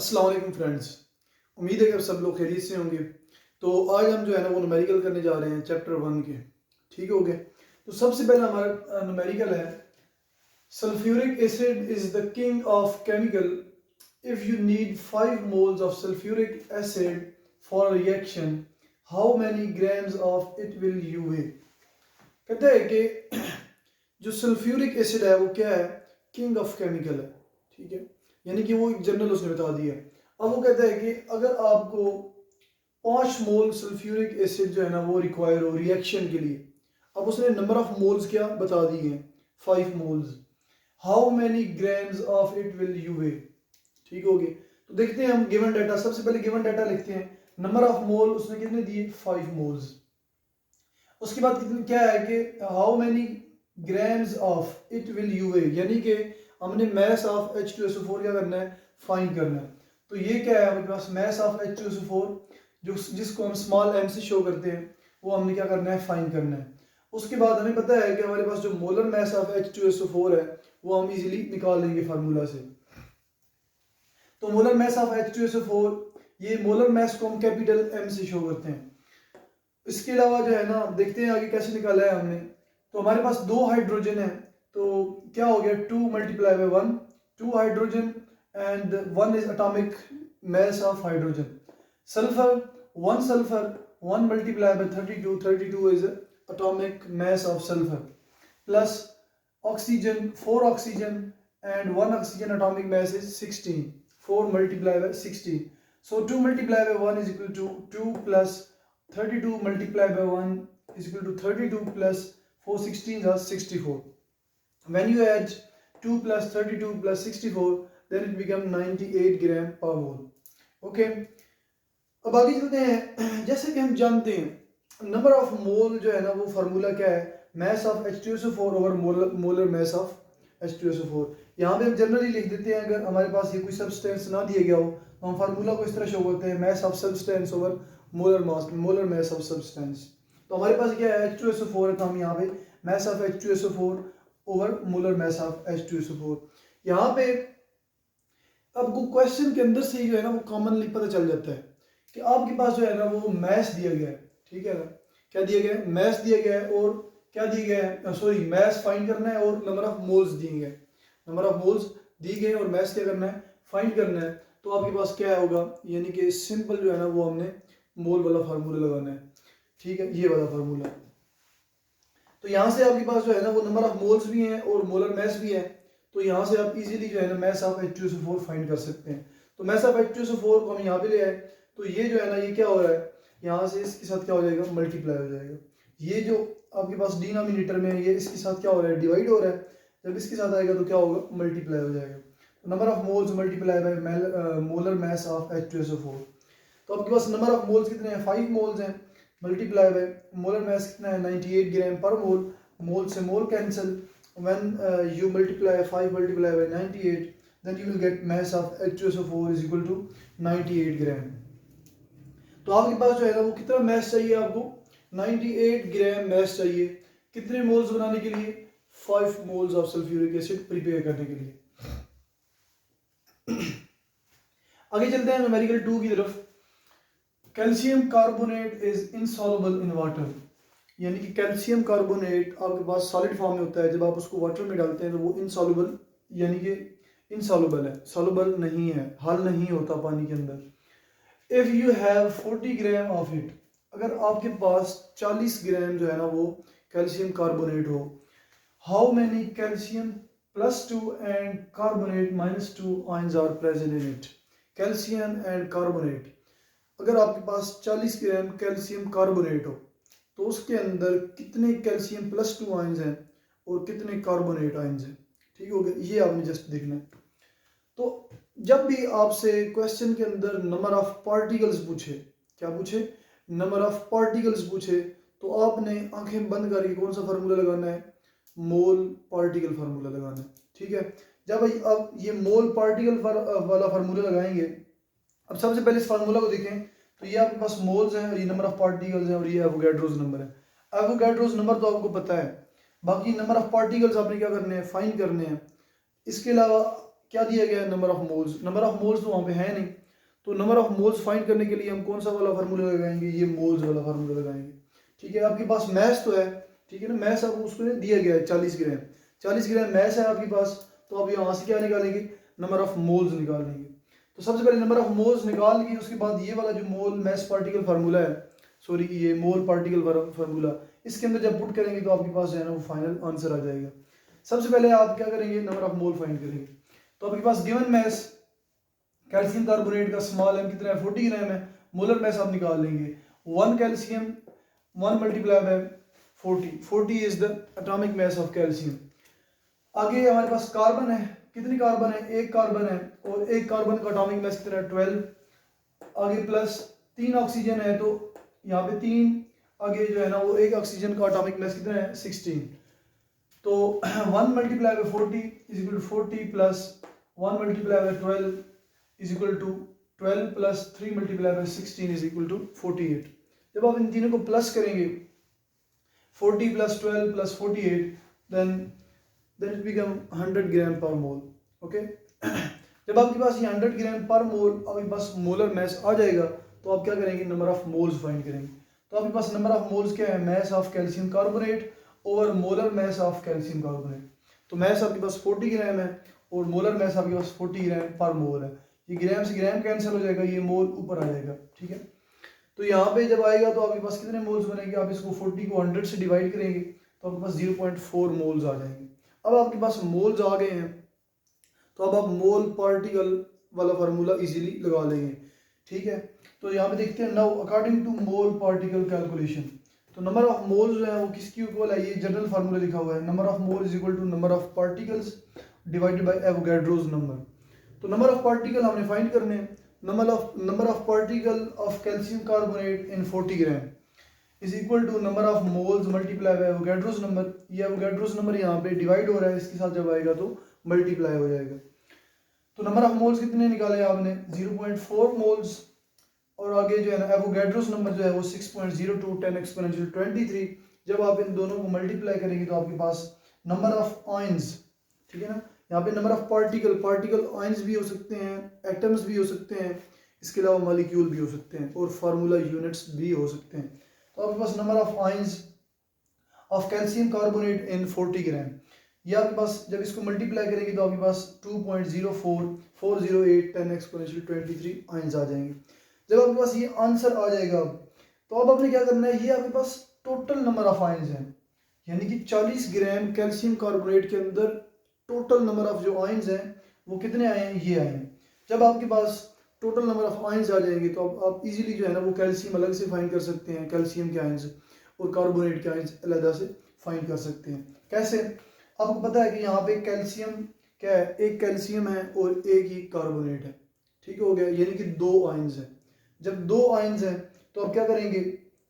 अस्सलाम वालेकुम फ्रेंड्स। उम्मीद है कि आप सब लोग खैरियत से होंगे। तो आज हम जो है ना वो न्यूमेरिकल करने जा रहे हैं चैप्टर 1 के। ठीक हो गया। तो सबसे पहला हमारा न्यूमेरिकल है sulphuric acid is the king of chemical if you need 5 moles of sulphuric acid for reaction how many grams of it will you weigh. कहते हैं कि जो सल्फ्यूरिक एसिड है वो क्या है, किंग ऑफ केमिकल है। ठीक है, यानी कि वो एक जनरल उसने बता दिया। अब वो कहता है कि अगर आपको 5 मोल सल्फ्यूरिक एसिड जो है ना वो रिक्वायर हो रिएक्शन के लिए, अब उसने नंबर ऑफ मोल्स क्या बता दिए हैं, 5 moles. How many grams of it will you weigh. ठीक हो गया। तो देखते हैं हम गिवन डाटा, सबसे पहले गिवन डाटा लिखते हैं। नंबर ऑफ मोल उसने कितने दिए, 5 मोल्स। उसके बाद कितने क्या है कि how many grams of it will you weigh, यानी कि हमने मैस ऑफ H2SO4 क्या करना है, फाइंड करना है। तो ये क्या है हमारे पास, मैस ऑफ H2SO4 जो जिसको हम स्मॉल m से शो करते हैं, वो हमने क्या करना है, फाइंड करना है। उसके बाद हमें पता है कि हमारे पास जो मोलर मैस ऑफ H2SO4 है वो हम इजीली निकाल लेंगे फार्मूला से। तो मोलर मैस ऑफ H2SO4, ये मोलर मैस को हम कैपिटल M से शो करते हैं। इसके अलावा जो है ना देखते हैं आगे कैसे निकाला है हमने। तो हमारे पास 2 हाइड्रोजन है, तो क्या हो गया, 2 multiply by 1, 2 hydrogen and 1 is atomic mass of hydrogen. Sulphur 1 sulphur, 1 multiply bye 32, 32 is atomic mass of sulphur. Plus oxygen 4 oxygen and 1 oxygen atomic mass is 16, 4 multiply by 16। So 2 multiplied by 1 is equal to 2 plus 32 multiplied by 1 is equal to 32 plus 4 16 are 64. When you add 2 plus 32 plus 64, then it becomes 98 gram per mole. Okay. अब आगे चलते हैं। जैसे कि हम जानते हैं number of मोल जो है ना वो फार्मूला क्या है, mass of H2SO4 over molar mass of H2SO4। यहाँ पे हम जनरली लिख देते हैं, अगर हमारे पास ये कोई सब्सटेंस ना दिया गया हो तो हम फार्मूला को इस तरह शो करते हैं, mass of substance over molar mass of substance. तो हमारे पास क्या है, H2SO4 है, तो हम यहाँ पे mass of H2SO4 over molar mass of H2SO4। यहाँ पे आपको क्वेश्चन के अंदर से ही जो है ना वो कॉमनली पता चल जाता है कि आपके पास जो है ना वो मैस दिया गया है। ठीक है ना, क्या दिया गया है, मैस दिया गया है, और क्या दिया गया है, सॉरी मैस फाइंड करना है और नंबर ऑफ मोल्स दिए गए, नंबर ऑफ मोल्स दी गए और मैस क्या करना है, फाइंड करना है। तो आपके पास क्या होगा, यानी कि सिंपल जो है ना वो हमने मोल वाला फार्मूला लगाना है। ठीक है, ये वाला फार्मूला। तो यहाँ से आपके पास जो है ना वो नंबर ऑफ मोल्स भी हैं और मोलर मैस भी है। तो यहाँ से आप इजीली जो है ना मैस ऑफ H2SO4 फाइंड कर सकते हैं। तो मैस ऑफ H2SO4 को हम यहाँ पे ले आए, तो ये जो है ना ये क्या हो रहा है, यहाँ से इसके साथ क्या हो जाएगा, मल्टीप्लाई हो जाएगा। ये जो आपके पास डिनोमिनेटर में है ये इसके साथ क्या हो रहा है, डिवाइड हो रहा है। जब इसके साथ आएगा तो क्या होगा, मल्टीप्लाई हो जाएगा। तो number of moles multiply by molar mass of H2SO4। तो आपके पास नंबर ऑफ मोल्स कितने हैं, 5 मोल्स हैं, मल्टीप्लाई बाय मोलर मास कितना है, 98 ग्राम पर मोल। मोल से मोल cancel, when you multiply 5 multiply by 98, then you will get mass of H2SO4 is equal to 98 ग्राम। तो आपके पास जो है ना वो कितना मास चाहिए, आपको 98 ग्राम मास चाहिए। कितने मोल्स बनाने के लिए, 5 moles of sulphuric acid prepare करने के लिए। आगे चलते हैं न्यूमेरिकल 2 की तरफ। Calcium carbonate is insoluble in water, यानी कि कैल्शियम कार्बोनेट आपके पास सॉलिड फॉर्म में होता है, जब आप उसको वाटर में डालते हैं तो वो इनसॉल्युबल यानी कि इनसॉल्युबल है, सॉल्युबल नहीं है, हल नहीं होता पानी के अंदर। If you have 40 gram of it, अगर आपके पास 40 ग्राम जो है ना वो कैल्शियम कार्बोनेट हो, how many calcium +2 and carbonate -2 ions are present in it. Calcium and carbonate, अगर आपके पास 40 ग्राम कैल्शियम कार्बोनेट हो तो उसके अंदर कितने कैल्शियम +2 आयंस हैं और कितने कार्बोनेट आयंस हैं। ठीक हो गया, ये आपने जस्ट देखना है। तो जब भी आपसे क्वेश्चन के अंदर नंबर ऑफ पार्टिकल्स पूछे, क्या पूछे, नंबर ऑफ पार्टिकल्स पूछे, तो आपने आंखें बंद करके कौन सा फार्मूला लगाना है, मोल पार्टिकल फार्मूला लगाना है। ठीक है, जब अब ये मोल पार्टिकल वाला फार्मूला लगाएंगे, अब सबसे पहले इस फार्मूला को देखें, तो ये आपके पास मोल्स हैं और ये नंबर ऑफ पार्टिकल्स हैं और ये एवोगैड्रोस नंबर है। एवोगैड्रोस नंबर तो आपको पता है, बाकी नंबर ऑफ पार्टिकल्स आपने क्या करने हैं, फाइंड करने हैं। इसके अलावा क्या दिया गया है, number of moles. Number of moles तो वहाँ पे है नहीं, तो नंबर ऑफ मोल्स फाइंड करने के लिए हम कौन सा वाला फार्मूला लगाएंगे, ये मोल्स वाला फार्मूला लगाएंगे। ठीक है, आपके पास मैथ्स तो है, ठीक है ना, मैथ्स अब उसको दिया गया है 40 ग्राम, 40 ग्राम मैथ्स है आपके पास, तो आप यहाँ से क्या निकालेंगे, नंबर ऑफ मोल्स निकाल लेंगे। तो सबसे पहले नंबर ऑफ मोल्स निकाल के उसके बाद ये वाला जो मोल मैस पार्टिकल फार्मूला है, सॉरी ये मोल पार्टिकल फार्मूला, इसके अंदर जब पुट करेंगे तो आपके पास जो है ना वो फाइनल आंसर आ जाएगा। सबसे पहले आप क्या करेंगे, नंबर ऑफ मोल फाइंड करेंगे। तो आपके पास गिवन मैस कैल्शियम कार्बोनेट का स्मॉल एम कितना है, 40 ग्राम है, मोलर मैस आप निकाल लेंगे, 1 calcium 1 multiply by 40 is the atomic mass of calcium. आगे हमारे पास कार्बन है, कितनी कार्बन है, एक कार्बन है, और एक कार्बन का एटॉमिक मैस कितना है, 12। आगे प्लस 3 ऑक्सीजन है, तो यहाँ पे 3, आगे जो है ना वो एक ऑक्सीजन का एटॉमिक मैस कितना है, 16। तो 1 multiply by 40 is equal to 40 plus 1 multiply by 12 is equal to 12 plus 3 multiply by 16 is equal to 48। जब आप इन तीनों को प्लस करेंगे 40 plus 12 plus 48 then it become 100 gram पर मोल। ओके, जब आपके पास ये 100 ग्राम पर मोल आपके पास मोलर मैस आ जाएगा तो आप क्या करेंगे, नंबर ऑफ मोल्स फाइंड करेंगे। तो आपके पास नंबर ऑफ मोल्स क्या है, mass of calcium carbonate over molar mass of calcium carbonate. तो मैस आपके पास 40 ग्राम है और मोलर मैस आपके पास 40 ग्राम पर मोल है। ये ग्राम से ग्राम कैंसिल हो जाएगा, ये मोल ऊपर आ जाएगा। ठीक है, तो यहाँ पे जब आएगा तो आपके पास कितने मोल्स बनेंगे, आप इसको 40 को 100 से डिवाइड करेंगे तो आपके पास 0.4 मोल्स आ जाएंगे। अब आपके पास मोल्स आ गए हैं तो अब आप मोल पार्टिकल वाला फार्मूला इजीली लगा लेंगे। ठीक है, तो यहाँ पे देखते हैं, now according to mole particle calculation, तो नंबर ऑफ मोल्स जो है वो किसकी इक्वल है, ये जनरल फार्मूला लिखा हुआ है, number of mole is equal to number of particles divided by Avogadro's number. तो नंबर ऑफ पार्टिकल हमने फाइंड करने हैं, number of particle of calcium carbonate in 40 gram is equal to number of moles multiply by Avogadro's number. ये Avogadro's number यहाँ पे divide हो रहा है, इसके साथ जब आएगा तो मल्टीप्लाई हो जाएगा। तो नंबर ऑफ मोल्स कितने निकाले आपने, 0.4 मोल्स, और आगे जो है ना एवोगैड्रोस नंबर जो है वो 6.02 10 एक्सपोनेंशियल 23। जब आप इन दोनों को मल्टीप्लाई करेंगे तो आपके पास नंबर ऑफ आयंस, ठीक है ना, यहाँ पे नंबर ऑफ पार्टिकल आयंस भी हो सकते हैं, एटम्स भी हो सकते हैं, इसके अलावा मॉलिक्यूल भी हो सकते हैं, और फार्मूला यूनिट्स भी हो सकते हैं। तो आपके पास number of ions of calcium carbonate in 40 gram, ये आपके पास जब इसको मल्टीप्लाई करेंगे तो आपके पास 2.04408 10 एक्सपोनेंशियल 23 आयंस आ जाएंगे। जब आपके पास ये आंसर आ जाएगा तो अब आपने क्या करना है, ये आपके पास टोटल नंबर ऑफ आयंस हैं, यानी कि 40 ग्राम कैल्शियम कार्बोनेट के अंदर टोटल नंबर ऑफ जो आयंस हैं वो कितने आए हैं, ये आए हैं। जब आपके पास टोटल नंबर ऑफ आयंस आ जाएंगे तो आप इजीली जो है ना वो कैल्शियम अलग से फाइंड कर सकते हैं, कैल्शियम के आयंस और कार्बोनेट के आयंस अलग से फाइंड कर सकते हैं। कैसे, आपको पता है कि यहाँ पे कैल्शियम क्या है, एक कैल्शियम है और एक ही कार्बोनेट है, ठीक हो गया, यानी कि 2 आयंस हैं। जब 2 आयंस हैं तो आप क्या करेंगे,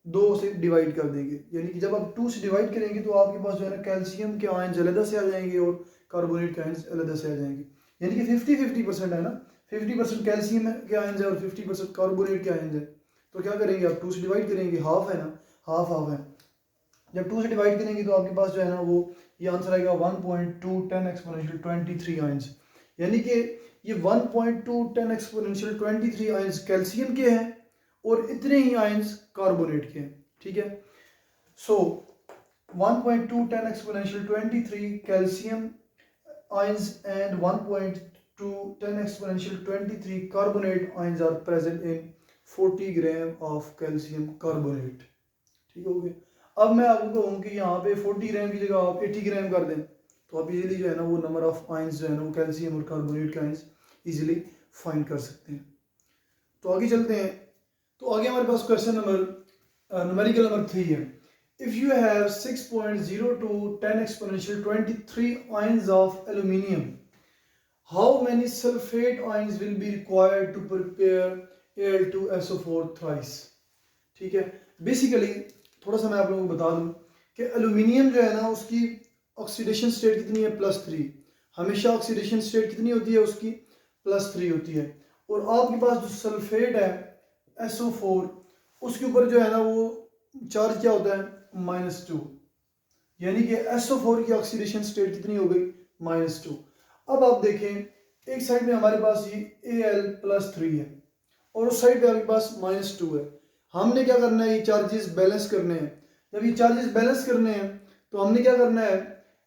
2 से डिवाइड कर देंगे, यानी कि जब आप 2 से डिवाइड करेंगे तो आपके पास जो है ना कैल्शियम के आयंस अलग से आ जाएंगे और कार्बोनेट के आयंस अलग से आ जाएंगे, यानी कि 50-50% है ना, 50% कैल्शियम के आयंस है और 50% कार्बोनेट के आयंस है। तो क्या करेंगे, आप 2 से डिवाइड करेंगे, हाफ है ना, हाफ हाफ है। जब 2 से डिवाइड करेंगे तो आपके पास जो है ना वो ये आंसर आएगा 1.2 10 एक्सपोनेंशियल 23 आयंस, यानी कि ये 1.2 10 एक्सपोनेंशियल 23 आयंस कैल्शियम के हैं और इतने ही आयंस कार्बोनेट के हैं। ठीक है, सो 1.2 10 exponential 23 calcium ions and 1.2 10 exponential 23 carbonate ions are present in 40 gram of calcium carbonate। ठीक हो गया। अब मैं आपको कहूँ कि यहाँ पे 40 ग्राम की जगह आप 80 ग्राम कर दें तो आप इजीली जो है ना वो नंबर ऑफ आयंस जो है ना वो कैल्शियम और कार्बोनेट के आयंस इजीली फाइंड कर सकते हैं। तो आगे चलते हैं, तो आगे हमारे पास क्वेश्चन नंबर न्यूमेरिकल नंबर 3 है। If you have 6.02 10 exponential 23 ions of aluminium, how many sulfate ions will be required to prepare Al2SO4 thrice? ठीक है, बेसिकली थोड़ा सा मैं आप लोगों को बता दूं कि एल्यूमिनियम जो है ना उसकी ऑक्सीडेशन स्टेट कितनी है, +3। हमेशा ऑक्सीडेशन स्टेट कितनी होती है उसकी, +3 होती है। और आपके पास जो सल्फेट है SO4 उसके ऊपर जो है ना वो चार्ज क्या होता है, -2, यानी कि SO4 की ऑक्सीडेशन स्टेट कितनी हो गई, -2। अब आप देखें एक साइड में हमारे पास ये Al+3 है और उस साइड पे आपके पास -2 है। हमने क्या करना है, ये चार्जेस बैलेंस करने हैं। जब ये चार्जेस बैलेंस करने हैं तो हमने क्या करना है,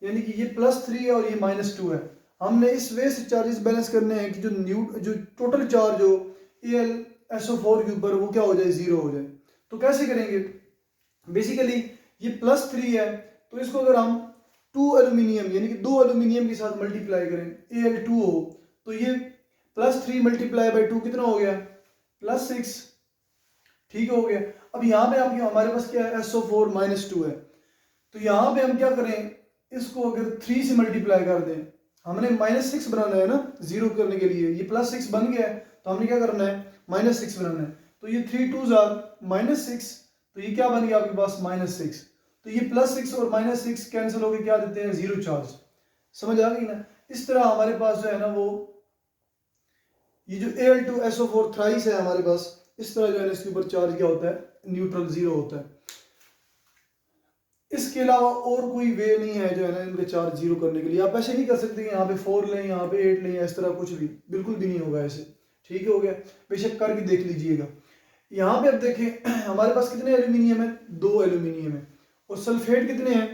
यानी कि ये +3 है और ये -2 है, हमने इस वे से चार्जेस बैलेंस करने हैं कि जो टोटल चार्ज हो AlSO4 के ऊपर वो क्या हो जाए, 0 हो जाए। तो कैसे करेंगे, बेसिकली ये +3 है तो इसको अगर हम 2 एल्यूमिनियम यानी कि 2 एल्यूमिनियम के साथ मल्टीप्लाई करें, Al2 हो, तो ये +3 मल्टीप्लाई बाई 2 कितना हो गया, +6, ठीक हो गया। अब यहाँ पे आपके हमारे पास क्या है, SO4 -2 है, तो यहाँ पे हम क्या करें, इसको अगर 3 से मल्टीप्लाई कर दें, हमने -6 बनाना है ना 0 करने के लिए, ये +6 बन गया है तो हमने क्या करना है, -6 बनाना है। तो ये 3 2s -6, तो ये क्या बन गया आपके पास, -6। तो ये +6 और -6 कैंसिल होकर क्या देते हैं, 0 चार्ज। समझ आ गई ना। इस तरह हमारे पास जो है ना वो ये जो Al2SO4 थ्राइस है हमारे पास, इस तरह जो है इसके ऊपर चार्ज क्या होता है, न्यूट्रल 0 होता है। इसके अलावा और कोई वे नहीं है जो है ना इनके चार्ज 0 करने के लिए। आप ऐसे नहीं कर सकते कि यहाँ पे 4 लें, यहाँ पे 8 लें, इस तरह कुछ भी बिल्कुल भी नहीं होगा ऐसे। ठीक हो गया, बेशक करके देख लीजिएगा। यहाँ पे अब देखें हमारे पास कितने एल्यूमिनियम है, 2 एल्यूमिनियम है, और सल्फेट कितने हैं,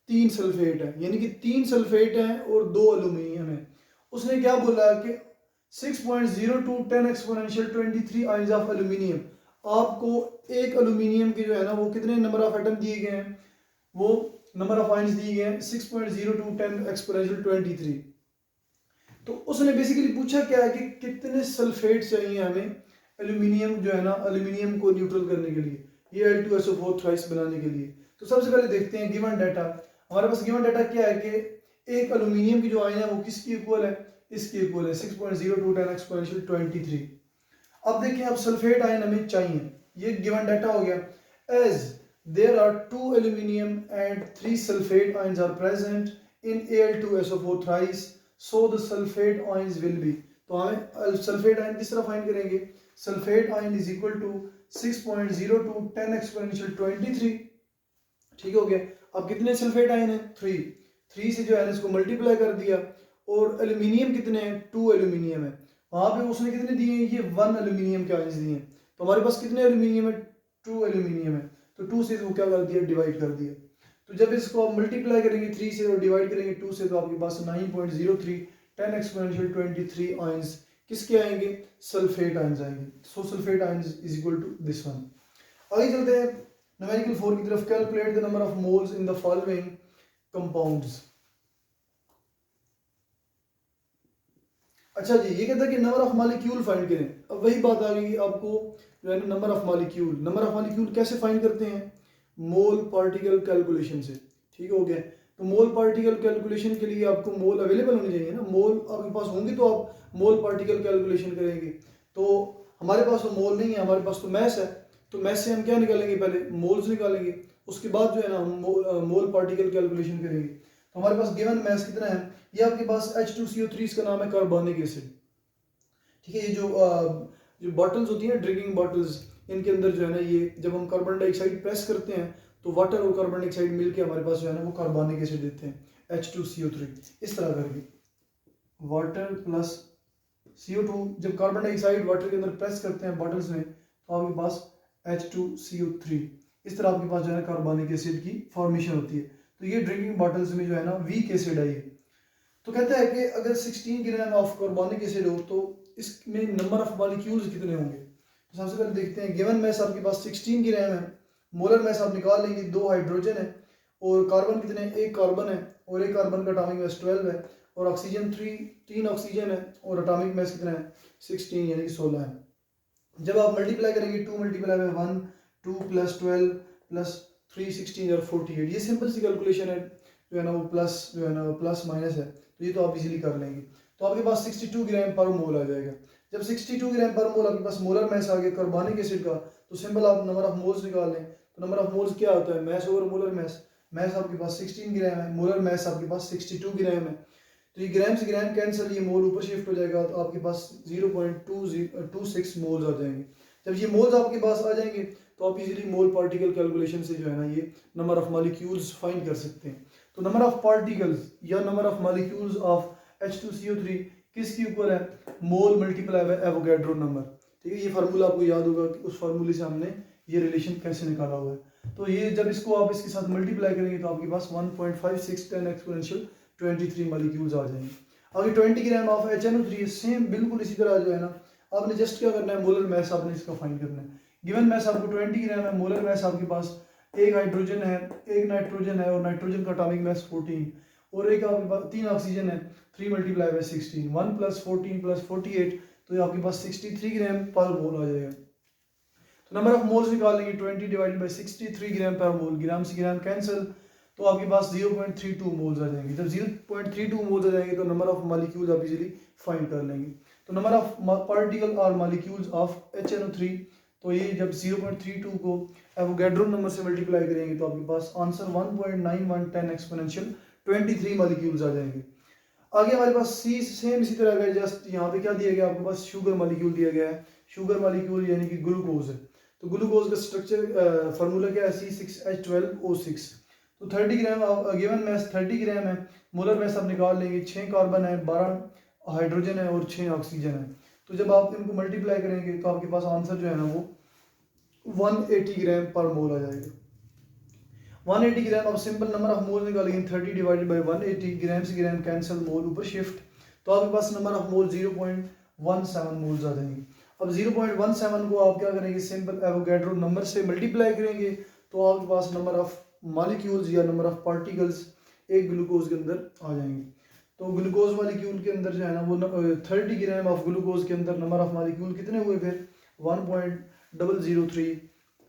3 सल्फेट है, यानी कि 3 सल्फेट हैं और 2 एल्यूमिनियम है। उसने क्या बोला कि 6.02 10 एक्सपोनेंशियल 23 आयंस ऑफ एल्यूमिनियम, आपको एक एल्यूमिनियम के जो है ना वो कितने नंबर ऑफ एटम दिए गए हैं, वो नंबर ऑफ आयंस दिए गए हैं 6.02 10 एक्सपोनेंशियल 23। तो उसने बेसिकली पूछा क्या है कि कितने सल्फेट चाहिए हमें एल्यूमिनियम जो है ना, एल्यूमिनियम को न्यूट्रल करने के लिए, ये Al2SO4 थ्राइस बनाने के लिए। तो सबसे पहले देखते हैं गिवन डाटा। हमारे पास गिवन डाटा क्या है कि एक एल्यूमिनियम की जो आयन है वो किसकी इक्वल है, इसकी इक्वल है 6.02 10 एक्सपोनेंशियल 23। अब देखिए, अब सल्फेट आयन हमें चाहिए, ये गिवन डाटा हो गया। As there are 2 aluminum and 3 sulfate ions are present in Al2SO4 thrice, so the sulfate ions will be, तो हमें सल्फेट आयन किस तरह फाइंड करेंगे, sulphate ion is equal to 6.02 10 exponential 23। ठीक हो गया। अब कितने सल्फेट आयन है, 3 से जो है इसको मल्टीप्लाई कर दिया, और एल्यूमिनियम कितने हैं, 2 एल्यूमिनियम है, वहां पे उसने कितने दिए हैं, ये 1 एल्यूमिनियम के आयंस दिए हैं। तो हमारे पास कितने एल्यूमिनियम है, 2 एल्यूमिनियम है, तो 2 से वो क्या कर दिया, डिवाइड कर दिया। तो जब इसको आप मल्टीप्लाई करेंगे 3 से और डिवाइड करेंगे 2 से, तो आपके पास 9.03 10 एक्सपोनेंशियल 23 आयंस किसके आएंगे, सल्फेट आयंस आएंगे। So sulphate ions is equal to this one. आगे चलते हैं न्यूमेरिकल 4 की तरफ। Calculate the number of moles in the following compounds. अच्छा जी, ये कहता है कि नंबर ऑफ मॉलिक्यूल फाइंड करें। अब वही बात आ गई आपको जो है number of molecule. Number of molecule कैसे फाइंड करते हैं, मोल पार्टिकल कैलकुलेशन से। ठीक हो गया। तो मोल पार्टिकल कैलकुलेशन के लिए आपको मोल अवेलेबल होने चाहिए ना, मोल आपके पास होंगे तो आप मोल पार्टिकल कैलकुलेशन करेंगे। तो हमारे पास तो मोल नहीं है, हमारे पास तो मैस है। तो मैस से हम क्या निकालेंगे, पहले मोल्स निकालेंगे, उसके बाद जो है ना हम मोल पार्टिकल कैलकुलेशन करेंगे। तो हमारे पास गिवन मैस कितना है, ये आपके पास H2CO3, इसका नाम है कार्बोनिक एसिड। ठीक है, ये जो बॉटल्स होती हैं ड्रिंकिंग बॉटल्स, इनके अंदर जो है ना ये जब हम कार्बन डाइऑक्साइड प्रेस करते हैं तो वाटर और कार्बन डाइऑक्साइड मिलके हमारे पास जो है ना वो कार्बोनिक एसिड देते हैं H2CO3। इस तरह करके वाटर प्लस CO2, जब कार्बन डाइऑक्साइड वाटर के अंदर प्रेस करते हैं बॉटल्स में तो आपके पास H2CO3, इस तरह आपके पास जो है कार्बोनिक एसिड की फॉर्मेशन होती है। तो ये ड्रिंकिंग बॉटल्स में जो है ना वीक एसिड है ये। तो कहता है कि अगर 16 ग्राम ऑफ कार्बोनिक एसिड हो तो इसमें नंबर ऑफ मॉलिक्यूल्स कितने होंगे। तो सबसे पहले देखते हैं, गिवन मैस आपके पास 16 ग्राम है, मोलर मैस आप निकाल लेंगे, 2 हाइड्रोजन है और कार्बन कितने, 1 कार्बन है और 1 कार्बन का एटॉमिक मास 12 है, और ऑक्सीजन 3 ऑक्सीजन है और एटॉमिक मास कितना है 16 यानी कि 16 है। जब आप मल्टीप्लाई करेंगे 2 मल्टीप्लाई बाय 1 2 प्लस 12 प्लस 3 16 और 48, ये सिंपल सी कैलकुलेशन है जो है ना वो प्लस जो है ना प्लस माइनस है, तो ये तो आप इजीली कर लेंगे। तो आपके पास 62 ग्राम पर मोल आ जाएगा। जब 62 ग्राम पर मोल आपके पास मोलर मैस आ गया कार्बोनिक एसिड का, तो सिंपल आप नंबर ऑफ मोल्स निकाल लें। तो नंबर ऑफ मोल्स क्या होता है, mass over molar mass. Mass आपके पास 16 ग्राम है, मोलर मैस आपके पास 62 ग्राम है, तो ये ग्राम से ग्राम कैंसिल, ये मोल ऊपर शिफ्ट हो जाएगा, तो आपके पास 0.26 मोल्स आ जाएंगे। जब ये मोल्स आपके पास आ जाएंगे तो आप इजीली मोल पार्टिकल कैलकुलेशन से जो है ना ये नंबर ऑफ मॉलिक्यूल्स फाइंड कर सकते हैं। तो नंबर ऑफ पार्टिकल्स या number of molecules of H2CO3 किसके ऊपर है, मोल मल्टीप्लाई बाय एवोगैड्रो नंबर। ठीक है, ये फार्मूला आपको याद होगा कि उस फार्मूले से हमने ये रिलेशन कैसे निकाला हुआ है। तो ये जब इसको आप इसके साथ मल्टीप्लाई करेंगे तो आपके पास 1.56 10 एक्सपोनेंशियल 23 मॉलिक्यूल्स आ जाएंगे। आगे 20 ग्राम ऑफ HNO3 सेम बिल्कुल इसी तरह जो है ना, आपने जस्ट क्या करना है, मोलर मैस आपने इसका फाइंड करना है। गिवन मैस आपको 20 ग्राम है, मोलर मैस आपके पास एक हाइड्रोजन है, एक नाइट्रोजन है और नाइट्रोजन का एटॉमिक मैस 14 और एक आपके पास 3 ऑक्सीजन है, 3 मल्टीप्लाई बाय 16, 1 + 14 + 48, तो ये आपके पास 63 ग्राम पर मोल आ जाएगा। तो नंबर ऑफ मोल्स निकालेंगे 20 डिवाइडेड बाय 63 ग्राम पर मोल, ग्राम से ग्राम कैंसिल, तो आपके पास 0.32 मोल्स आ जाएंगे। जब 0.32 मोल्स आ जाएंगे तो नंबर ऑफ मॉलिक्यूल्स आप इजीली फाइंड कर लेंगे। तो नंबर ऑफ पार्टिकल और मॉलिक्यूल्स ऑफ HNO3, तो ये जब 0.32 को एवोगैड्रो नंबर से मल्टीप्लाई करेंगे तो आपके पास आंसर 1.9110 एक्सपोनेंशियल 23 मॉलिक्यूल्स आ जाएंगे। आगे हमारे पास सी सेम इसी तरह का, जस्ट यहाँ पे क्या दिया गया आपके पास, शुगर मॉलिक्यूल दिया गया है। शुगर मॉलिक्यूल यानी कि ग्लूकोज है, तो ग्लूकोज का स्ट्रक्चर फार्मूला क्या है, C6H12O6। तो 30 ग्राम गिवन मैस 30 ग्राम है, मोलर मैस आप निकाल लेंगे, 6 कार्बन है, 12 हाइड्रोजन है और 6 ऑक्सीजन है। तो जब आप इनको मल्टीप्लाई करेंगे तो आपके पास आंसर जो है ना वो 180 ग्राम पर मोल आ जाएगा। 180 ग्राम, अब सिंपल नंबर ऑफ मोल निकालेंगे, 30 डिवाइडेड बाय 180, ग्राम से ग्राम कैंसिल, मोल ऊपर शिफ्ट, तो आपके पास नंबर ऑफ मोल 0.17 मोल्स आ जाएंगे। अब 0.17 को आप क्या करेंगे, सिंपल एवोगैड्रो नंबर से मल्टीप्लाई करेंगे तो आपके पास नंबर ऑफ मॉलिक्यूल्स या नंबर ऑफ पार्टिकल्स एक ग्लूकोज के अंदर आ जाएंगे। तो ग्लूकोज मॉलिक्यूल के अंदर जो है ना वो 30 ग्राम ऑफ ग्लूकोज के अंदर नंबर ऑफ मॉलिक्यूल कितने हुए, फिर 1.003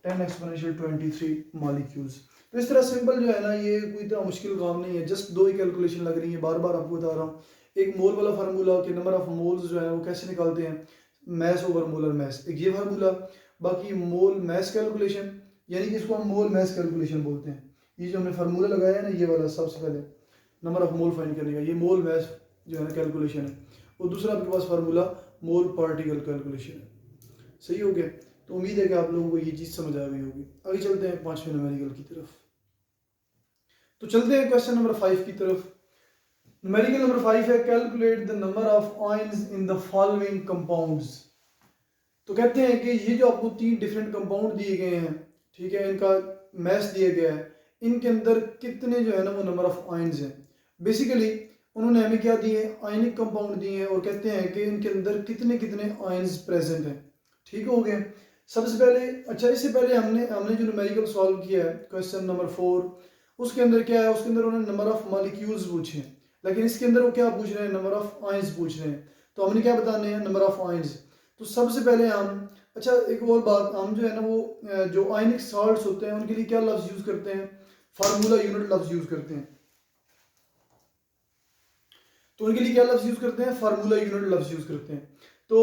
10 एक्सपोनेंशियल 23 मॉलिक्यूल्स। तो इस तरह सिंपल जो है ना, ये कोई इतना मुश्किल काम नहीं है, जस्ट दो ही कैलकुलेशन लग रही है, बार बार आपको बता रहा हूँ। एक मोल वाला फार्मूला कि नंबर ऑफ मोल्स जो है वो कैसे निकालते हैं, मैस ओवर मोलर मैस, एक ये फार्मूला। बाकी मोल मैस कैलकुलेशन, यानी कि इसको हम मोल मैस कैलकुलेशन बोलते हैं। ये जो हमने फार्मूला लगाया है ना, ये वाला सबसे पहले नंबर ऑफ मोल फाइंड करने का, ये मोल मैस जो है ना कैलकुलेशन है। और दूसरा आपके पास फार्मूला मोल पार्टिकल कैलकुलेशन है। सही हो गया, तो उम्मीद है कि आप लोगों को ये चीज़ समझ आ गई होगी। आगे चलते हैं 5वें न्यूमेरिकल की तरफ। तो चलते हैं क्वेश्चन नंबर 5 की तरफ। न्यूमेरिकल नंबर 5 है, calculate the number of ions in the following compounds. तो कहते हैं कि ये जो आपको 3 डिफरेंट कंपाउंड दिए गए हैं, ठीक है, इनका मैस दिया गया है, इनके अंदर कितने जो है ना वो नंबर ऑफ आयंस हैं। बेसिकली उन्होंने हमें क्या दिए हैं, आयनिक कंपाउंड दिए हैं और कहते हैं कि इनके अंदर कितने कितने आयंस प्रेजेंट हैं। ठीक हो गया। सबसे पहले, अच्छा इससे पहले हमने जो न्यूमेरिकल सॉल्व किया है क्वेश्चन नंबर 4, उसके अंदर क्या है, उसके अंदर उन्होंने नंबर ऑफ मॉलिक्यूल्स पूछे हैं, लेकिन इसके अंदर वो क्या पूछ रहे हैं, नंबर ऑफ आयंस पूछ रहे हैं। तो हमने क्या बताने हैं, नंबर ऑफ आयंस। तो सबसे पहले हम, अच्छा एक और बात, हम जो है ना वो जो आयनिक सॉल्ट्स होते हैं उनके लिए क्या लफ्ज यूज करते हैं, फार्मूला यूनिट लफ्ज यूज करते हैं। तो उनके लिए क्या लफ्ज यूज करते हैं, फार्मूला यूनिट लफ्ज यूज करते हैं। तो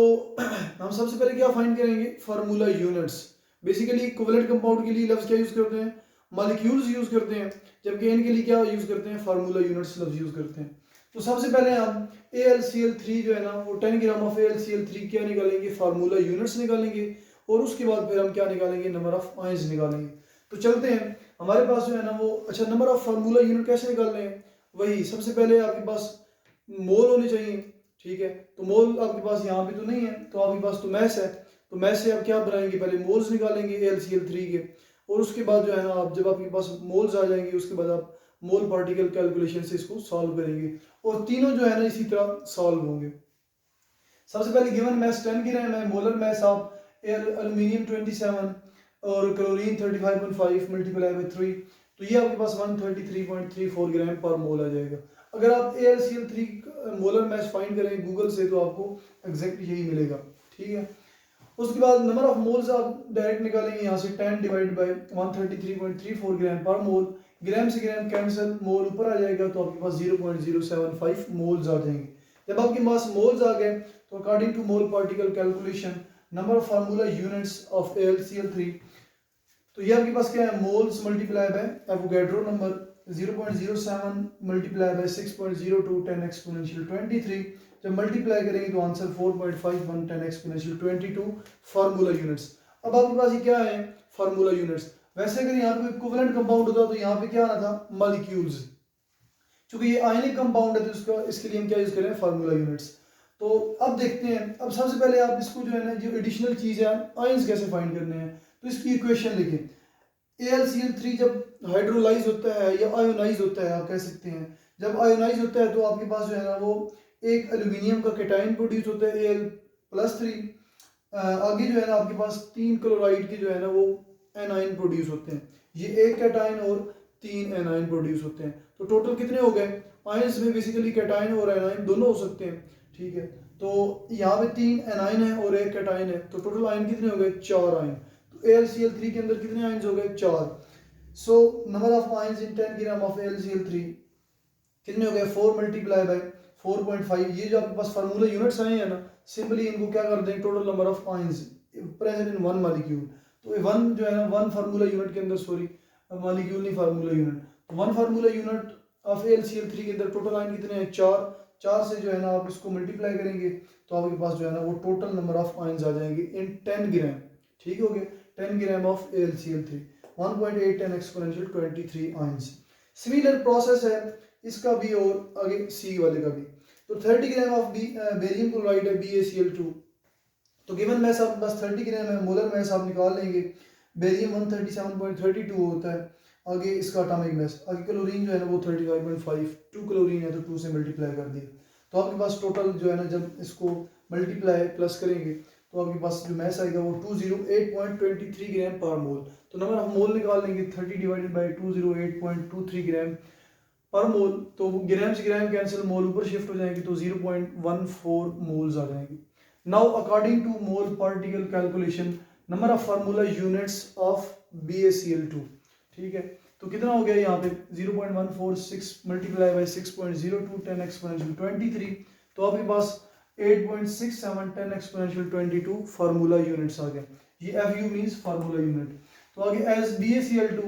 हम सबसे पहले क्या फाइंड करेंगे, formula units. Basically covalent compound के लिए लफ्ज क्या यूज करते हैं, मॉलिक्यूल्स यूज करते हैं, जबकि इनके लिए क्या यूज करते हैं, फार्मूला यूनिट्स लफ्ज यूज करते हैं। तो सबसे पहले हम AlCl3 जो है ना वो 10 ग्राम ऑफ AlCl3 क्या निकालेंगे, फार्मूला यूनिट्स निकालेंगे और उसके बाद फिर हम क्या निकालेंगे, नंबर ऑफ आयंस निकालेंगे। तो चलते हैं, हमारे पास जो है ना वो, अच्छा नंबर ऑफ फार्मूला यूनिट कैसे निकालने हैं, वही सबसे पहले आपके पास मोल होने चाहिए। ठीक है, तो मोल आपके पास यहाँ पे तो नहीं है, तो आपके पास तो मैस है, तो मैस से आप क्या बनाएंगे, पहले मोल्स निकालेंगे AlCl3 के और उसके बाद जो है ना आप जब आपके पास मोल्स आ जाएंगे उसके बाद आप मोल पार्टिकल कैलकुलेशन से इसको सॉल्व करेंगे और तीनों जो है ना इसी तरह सॉल्व होंगे। सबसे पहले गिवन मैस 10 ग्राम है, मोलर मैस ऑफ एल्यूमिनियम 27 और क्लोरीन 35.5 मल्टीप्लाई बाय 3, तो ये आपके पास 133.34 ग्राम पर मोल आ जाएगा। अगर आप AlCl3 मोलर मैस फाइंड करें गूगल से तो आपको एग्जैक्ट यही मिलेगा। ठीक है, उसके बाद नंबर ऑफ मोल्स आप डायरेक्ट निकालेंगे यहाँ से, 10 डिवाइड बाय 133.34 ग्राम पर मोल, ग्राम से ग्राम कैंसिल, मोल ऊपर आ जाएगा तो आपके पास 0.075 मोल्स आ जाएंगे। जब आपके पास मोल्स आ गए तो according to mole particle calculation number of formula units of AlCl3, तो ये आपके पास क्या है, moles multiply by Avogadro number 0.07 multiply by 6.02 10 exponential 23, जब मल्टीप्लाई करेंगे तो आंसर 4.51 10 एक्सपोनेंशियल 22 फार्मूला यूनिट्स। अब आपके पास ये क्या है, फार्मूला यूनिट्स। वैसे अगर यहाँ पे इक्विवेलेंट कंपाउंड होता तो यहाँ पे क्या आना था, मॉलिक्यूल्स। क्योंकि ये आयनिक कंपाउंड है तो इसका इसके लिए हम क्या यूज करें, फार्मूला यूनिट्स। तो अब देखते हैं, अब सबसे पहले आप इसको जो है ना, जो एडिशनल चीज़ है, आयंस कैसे फाइंड करने हैं। तो इसकी इक्वेशन लिखें, AlCl3 जब हाइड्रोलाइज होता है या आयोनाइज होता है, आप कह सकते हैं, जब आयोनाइज होता है तो आपके पास जो है ना वो एक एल्यूमिनियम का कैटाइन प्रोड्यूस होता है Al+3। आगे जो है ना आपके पास 3 क्लोराइड के जो है ना वो एनाइन प्रोड्यूस होते हैं, ये एक कैटाइन और 3 एनाइन प्रोड्यूस होते हैं। तो टोटल कितने हो गए आयंस में, बेसिकली कैटाइन और एनाइन दोनों हो सकते हैं, ठीक है। तो यहाँ पे 3 एनाइन है और एक कैटाइन है, तो टोटल आयन कितने हो गए, 4 आयन। तो AlCl3 के अंदर कितने आयंस हो गए, 4। So number of ions in 10 gram of AlCl3 कितने हो गए, 4 मल्टीप्लाई बाय 4.5। ये जो आपके पास फार्मूला यूनिट्स आए हैं ना, सिंपली इनको क्या कर दें, total number of ions present in one molecule. तो वन जो है ना, वन फार्मूला यूनिट के अंदर, सॉरी मॉलिक्यूल नहीं, फार्मूला यूनिट, तो one formula unit of AlCl3 के अंदर टोटल आयन कितने हैं, 4। 4 से जो है ना आप इसको मल्टीप्लाई करेंगे तो आपके पास जो है ना वो टोटल नंबर ऑफ आयंस आ जाएंगे इन 10 ग्राम, ठीक हो गया। 10 gram of AlCl3 1.8 10 exponential 23 ions. Similar process है इसका भी और आगे सी वाले का भी। तो 30 ग्राम ऑफ बेरियम क्लोराइड है BaCl2, तो गिवन मैस आपके पास 30 ग्राम है, मोलर मैस आप निकाल लेंगे, बेरियम 137.32 होता है। आगे इसका एटॉमिक मैस, आगे क्लोरीन जो है ना वो 35.5, 2 क्लोरीन है तो 2 से मल्टीप्लाई कर दिया, तो आपके पास टोटल जो है ना जब इसको मल्टीप्लाई प्लस करेंगे तो आपके पास जो मैस आएगा वो 208.23 ग्राम पर मोल। तो नंबर ऑफ मोल निकाल लेंगे, 30 डिवाइडेड बाई 208.23 ग्राम पर मोल, तो ग्राम से ग्राम कैंसिल, मोल ऊपर शिफ्ट हो जाएंगे तो 0.14 मोल्स आ जाएंगे। Now according to mole particle calculation, number of formula units of BaCl2, ठीक है। तो कितना हो गया यहाँ पे 0.146 मल्टीप्लाई बाई 6.02 10 एक्सपोनेंशियल 23, तो आपके पास 8.67 10 एक्सपोनेंशियल 22 फार्मूला यूनिट्स आ गए। ये FU मींस फार्मूला यूनिट। तो आगे एज BaCl2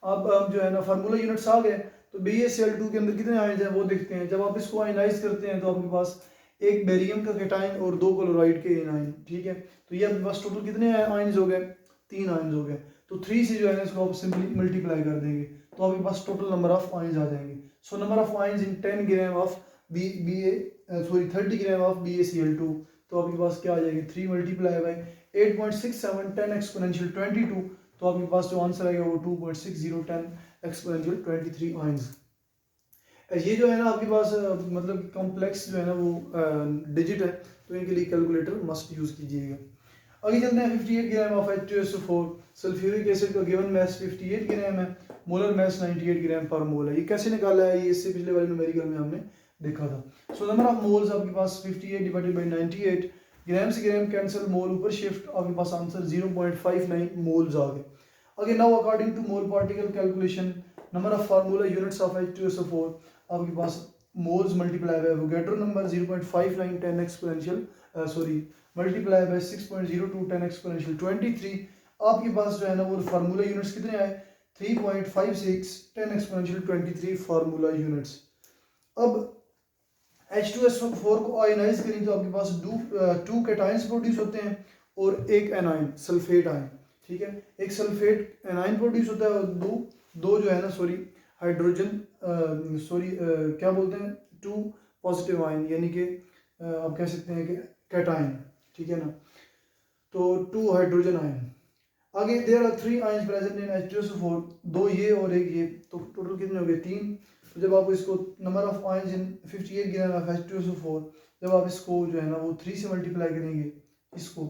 अब जो है ना फार्मूला यूनिट्स आ गए, तो BaCl2 के अंदर कितने आयंस हैं वो देखते हैं। जब आप इसको आयनाइज करते हैं तो आपके पास एक बेरियम का कैटाइन और 2 क्लोराइड के एनाइन, ठीक है। तो ये आपके पास टोटल कितने आयंस हो गए, 3 आयंस हो गए। तो 3 से जो है इसको आप सिंपली मल्टीप्लाई कर देंगे तो आपके पास टोटल नंबर ऑफ आयंस आ जाएंगे। So number of ions in 10 gram of 30 gram of BaCl2, तो आपके पास क्या आ जाएगी, 3 मल्टीप्लाई बाई 8.67 10 एक्सपोनेंशियल 22, तो आपके पास जो आंसर आएगा वो 2.60 10 एक्सपोनेंशियल 23 आयंस। ये जो है ना आपके पास मतलब कॉम्प्लेक्स जो है ना वो डिजिट है, तो इनके लिए कैलकुलेटर मस्ट यूज़ कीजिएगा। आगे चलते हैं 58 gram of H2SO4 sulphuric acid का गिवन मैस 58 ग्राम है, मोलर मैस 98 ग्राम पर मोल है। ये कैसे निकाला है, ये इससे पिछले वाले न्यूमेरिकल में हमने देखा था। सो नंबर ऑफ मोल्स आपके पास 58 डिवाइडेड बाई 98, ग्राम से ग्राम कैंसिल, मोल ऊपर शिफ्ट, आपके पास आंसर 0.59 मोल्स आ गए। Again now according to mole particle calculation, number of formula units of H2SO4, आपके पास moles multiply by Avogadro number 0.59 10 exponential sorry multiply by 6.02 10 exponential 23, आपके पास जो है ना वो फार्मूला यूनिट्स कितने आए, 3.56 10 एक्सपोनेंशियल 23 फार्मूला यूनिट्स। अब H2SO4 को आयनाइज करें तो आपके पास 2 कैटाइंस प्रोड्यूस होते हैं और एक एनाइन सल्फेट आयन, ठीक है। एक सल्फेट एनाइन प्रोड्यूस होता है और दो जो है ना सॉरी हाइड्रोजन क्या बोलते हैं 2 पॉजिटिव आयन, यानी कि आप कह सकते हैं कि कैटाइन, ठीक है ना, तो 2 हाइड्रोजन आयन। आगे there are 3 ions present in H2SO4, 2 ये और एक ये, तो टोटल कितने हो गए 3। तो जब आप इसको number of ions in 58 gram of H2SO4, जब आप इसको जो है ना वो 3 से मल्टीप्लाई करेंगे इसको,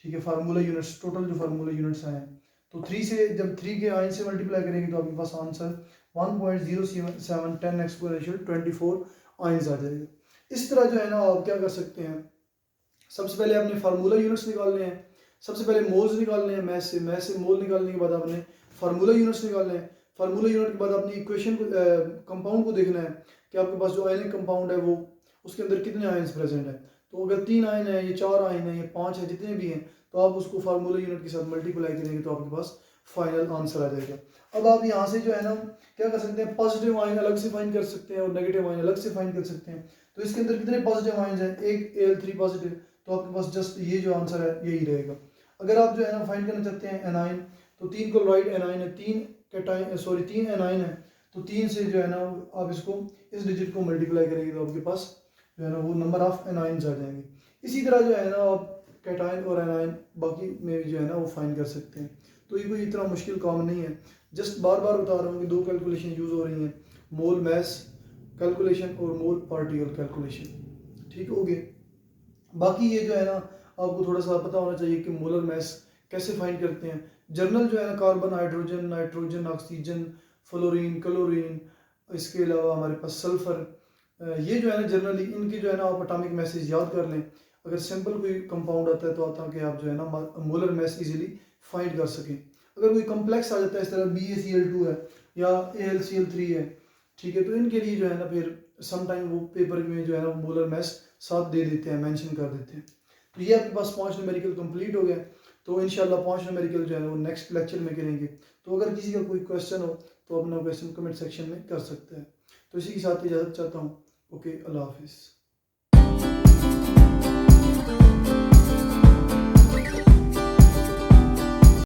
ठीक है, फार्मूला यूनिट्स, टोटल जो फार्मूला यूनिट्स आए हैं, तो 3 से जब 3 के आयन से मल्टीप्लाई करेंगे तो आपके पास आंसर 1.07 10 एक्सपोनेंशियल 24 आयंस आ जाएगा। इस तरह जो है ना आप क्या कर सकते हैं, सबसे पहले आपने फार्मूला यूनिट्स निकालने हैं, सबसे पहले मोल्स निकालने हैं मैथ से मोल निकालने के बाद आपने फार्मूला यूनिट्स निकालने हैं, फार्मूला यूनिट के बाद आपने इक्वेशन को कंपाउंड को देखना है कि आपके पास जो आयनिक कंपाउंड है वो उसके अंदर कितने आयंस प्रेजेंट है। तो अगर 3 आयन है, ये 4 आयन है, ये 5 है, जितने भी हैं, तो आप उसको फार्मूला यूनिट के साथ मल्टीप्लाई करेंगे तो आपके पास फाइनल आंसर आ जाएगा। अब आप यहाँ से जो है ना क्या कर सकते हैं, पॉजिटिव आयन अलग से फाइंड कर सकते हैं और नेगेटिव आयन अलग से फाइंड कर सकते हैं। तो इसके अंदर कितने पॉजिटिव आयन हैं, एक Al3 पॉजिटिव, तो आपके पास जस्ट ये जो आंसर है यही रहेगा। अगर आप जो है ना फाइंड करना चाहते हैं एनाइन, तो 3 क्लोराइड एनाइन है, 3 एनाइन है, तो 3 से जो है ना आप इसको इस डिजिट को मल्टीप्लाई करेंगे तो आपके पास जो है ना वो नंबर ऑफ एनाइंस आ जाएंगे। इसी तरह जो है ना आप कैटाइन और एनाइन बाकी में भी जो है ना वो फाइंड कर सकते हैं। तो ये कोई इतना मुश्किल काम नहीं है, जस्ट बार बार बता रहा हूँ कि दो कैलकुलेशन यूज़ हो रही हैं, मोल मैस कैलकुलेशन और मोल पार्टिकल कैलकुलेशन। ठीक हो गए। बाकी ये जो है ना आपको थोड़ा सा पता होना चाहिए कि मोलर मैस कैसे फाइंड करते हैं। जर्नल जो है ना carbon, hydrogen, nitrogen, oxygen, fluorine, chlorine, इसके अलावा हमारे पास सल्फर, ये जो है ना जनरली इनके जो है ना आप एटॉमिक मैसेज याद कर लें। अगर सिंपल कोई कंपाउंड आता है तो आता कि आप जो है ना मोलर मैस इजीली फाइंड कर सकें। अगर कोई कम्प्लेक्स आ जाता है इस तरह BaCl2 है या AlCl3 है, ठीक है, तो इनके लिए जो है ना फिर समटाइम वो पेपर में जो है ना मोलर मैस साथ दे देते हैं, मेंशन कर देते हैं। तो ये आपके पास 5 न्यूमेरिकल कंप्लीट हो गया। तो इंशाल्लाह 5 न्यूमेरिकल जो है वो नेक्स्ट लेक्चर में करेंगे। तो अगर किसी का कोई क्वेश्चन हो तो अपना क्वेश्चन कमेंट सेक्शन में कर सकते हैं। तो इसी के साथ इजाज़त चाहता हूँ। ओके, अल्लाह हाफिज़।